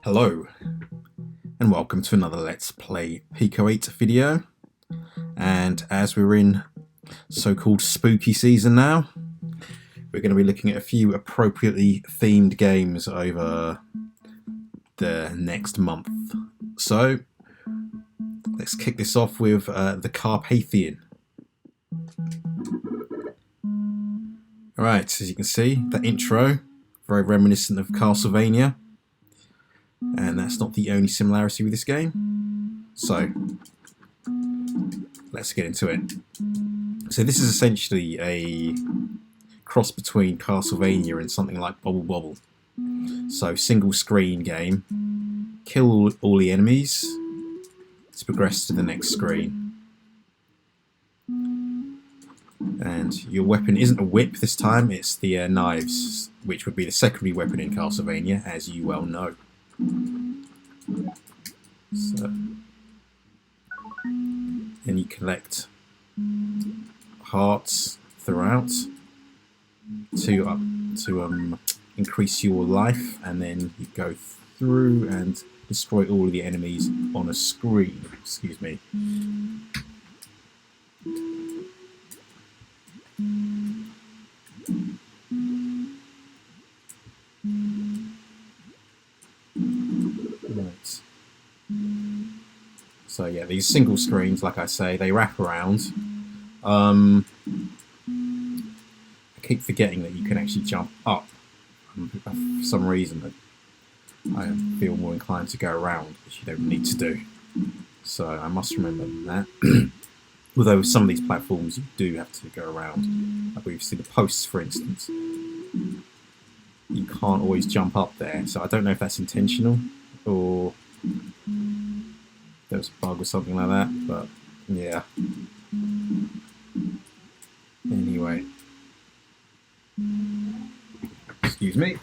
Hello, and welcome to another Let's Play Pico-8 video. And as we're in so-called spooky season now, we're going to be looking at a few appropriately themed games over the next month. So, let's kick this off with the Carpathian. Alright, as you can see, that intro, very reminiscent of Castlevania. And that's not the only similarity with this game. So, let's get into it. So this is essentially a cross between Castlevania and something like Bubble Bobble. So, single screen game. Kill all the enemies to progress to the next screen. And your weapon isn't a whip this time, it's the knives, which would be the secondary weapon in Castlevania, as you well know. So, then you collect hearts throughout to increase your life, and then you go through and destroy all of the enemies on a screen. Excuse me. Right. So yeah, these single screens, like I say, they wrap around. I keep forgetting that you can actually jump up. For some reason, I feel more inclined to go around, which you don't need to do. So I must remember that. Although some of these platforms you do have to go around. Like we've seen the posts, for instance. You can't always jump up there, so I don't know if that's intentional or there was a bug or something like that, but yeah. Anyway. Excuse me.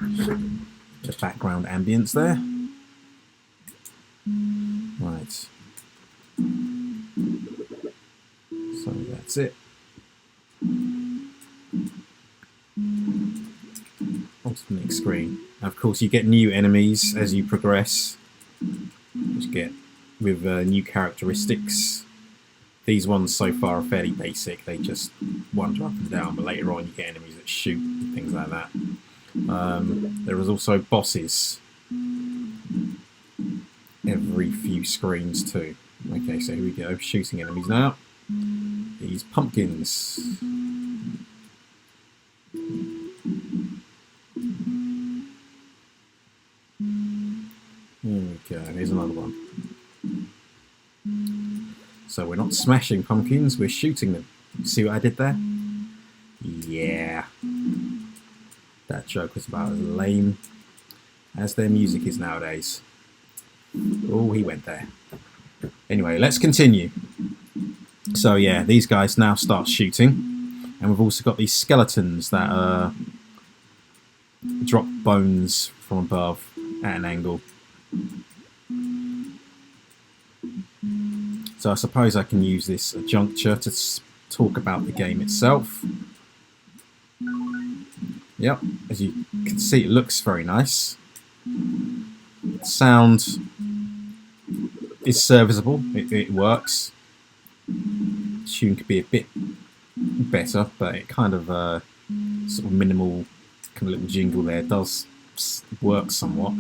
The background ambience there. Right. So that's it. On to the next screen. Now, of course, you get new enemies as you progress, which get with new characteristics. These ones so far are fairly basic. They just wander up and down, but later on you get enemies that shoot and things like that. There is also bosses every few screens too. Okay, so here we go, shooting enemies now. These pumpkins. There we go, here's another one. So we're not smashing pumpkins, we're shooting them. See what I did there? Yeah. That joke was about as lame as their music is nowadays. Oh, he went there. Anyway, let's continue. So yeah, these guys now start shooting. And we've also got these skeletons that drop bones from above at an angle. So I suppose I can use this juncture to talk about the game itself. Yep, as you can see, it looks very nice. The sound is serviceable, it works. The tune could be a bit better, but it kind of sort of minimal kind of little jingle there does work somewhat.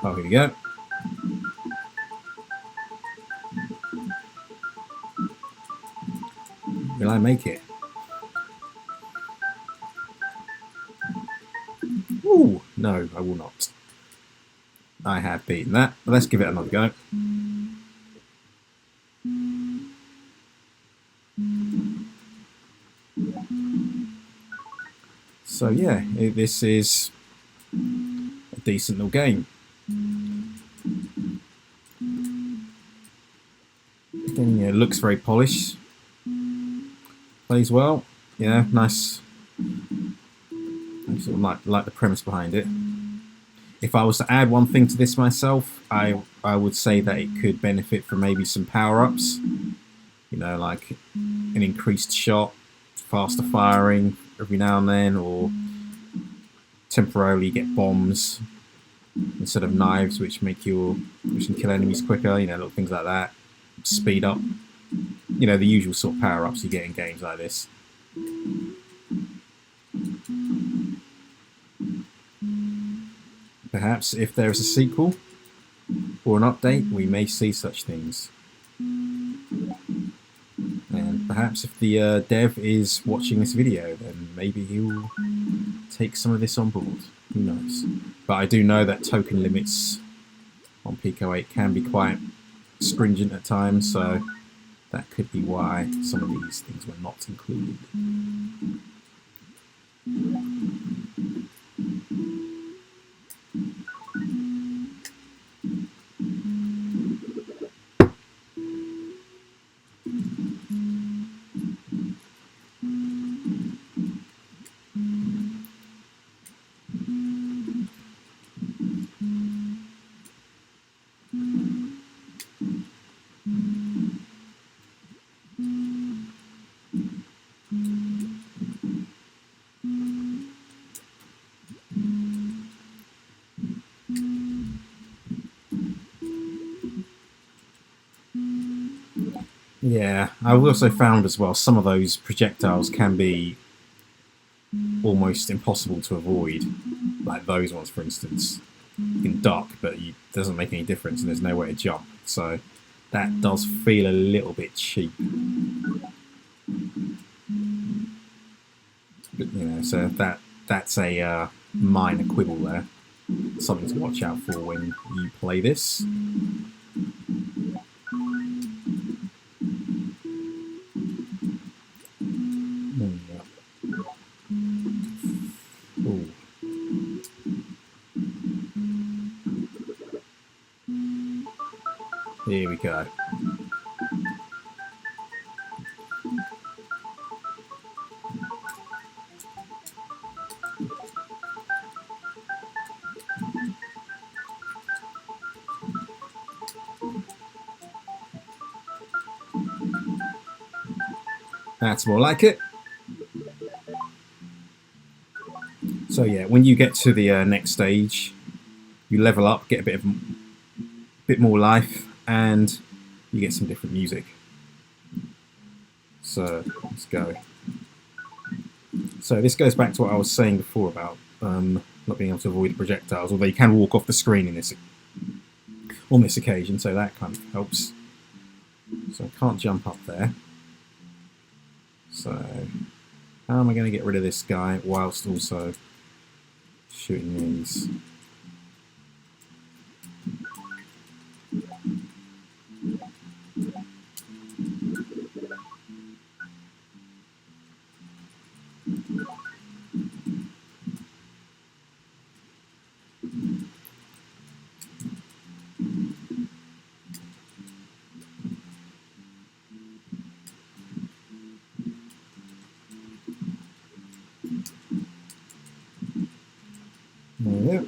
Oh, here we go. Will I make it? Ooh, no, I will not. I have beaten that. But let's give it another go. So yeah, this is a decent little game. Again, yeah, looks very polished. Plays well. Yeah, nice. I sort of like the premise behind it. If I was to add one thing to this myself, I would say that it could benefit from maybe some power-ups. You know, like an increased shot, faster firing every now and then, or temporarily get bombs instead of knives, which can kill enemies quicker. You know, little things like that. Speed up. You know, the usual sort of power-ups you get in games like this. Perhaps if there is a sequel or an update, we may see such things. And perhaps if the dev is watching this video, then maybe he'll take some of this on board. Who knows? But I do know that token limits on Pico-8 can be quite stringent at times, so that could be why some of these things were not included. Yeah, I've also found as well some of those projectiles can be almost impossible to avoid. Like those ones, for instance. You can duck, but it doesn't make any difference and there's nowhere to jump. So that does feel a little bit cheap. But, you know, so that's a minor quibble there. Something to watch out for when you play this. Ooh. Here we go. That's more like it. So yeah, when you get to the next stage, you level up, get a bit more life, and you get some different music. So let's go. So this goes back to what I was saying before about not being able to avoid the projectiles, although you can walk off the screen in on this occasion, so that kind of helps. So I can't jump up there. So how am I going to get rid of this guy whilst also shooting these? There.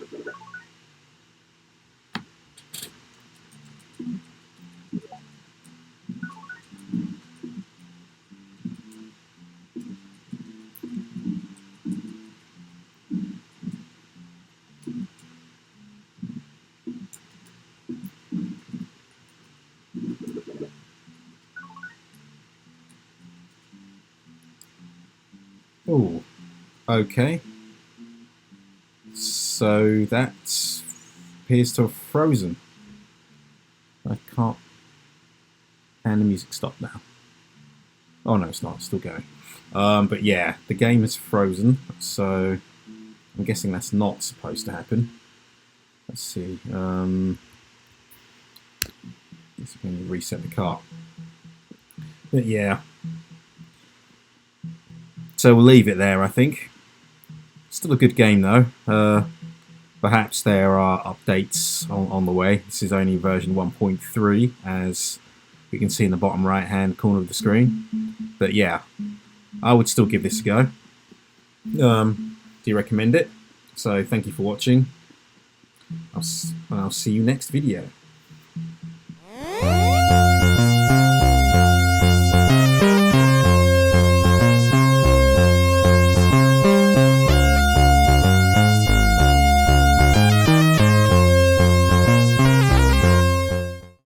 Oh, okay. So that appears to have frozen. I can't. And the music stopped now. Oh no, it's not. It's still going. But yeah, the game is frozen. So I'm guessing that's not supposed to happen. Let's see. Let's see when you reset the cart. But yeah. So we'll leave it there, I think. Still a good game though. Perhaps there are updates on the way. This is only version 1.3, as we can see in the bottom right hand corner of the screen. But yeah, I would still give this a go. Do you recommend it? So thank you for watching. I'll see you next video.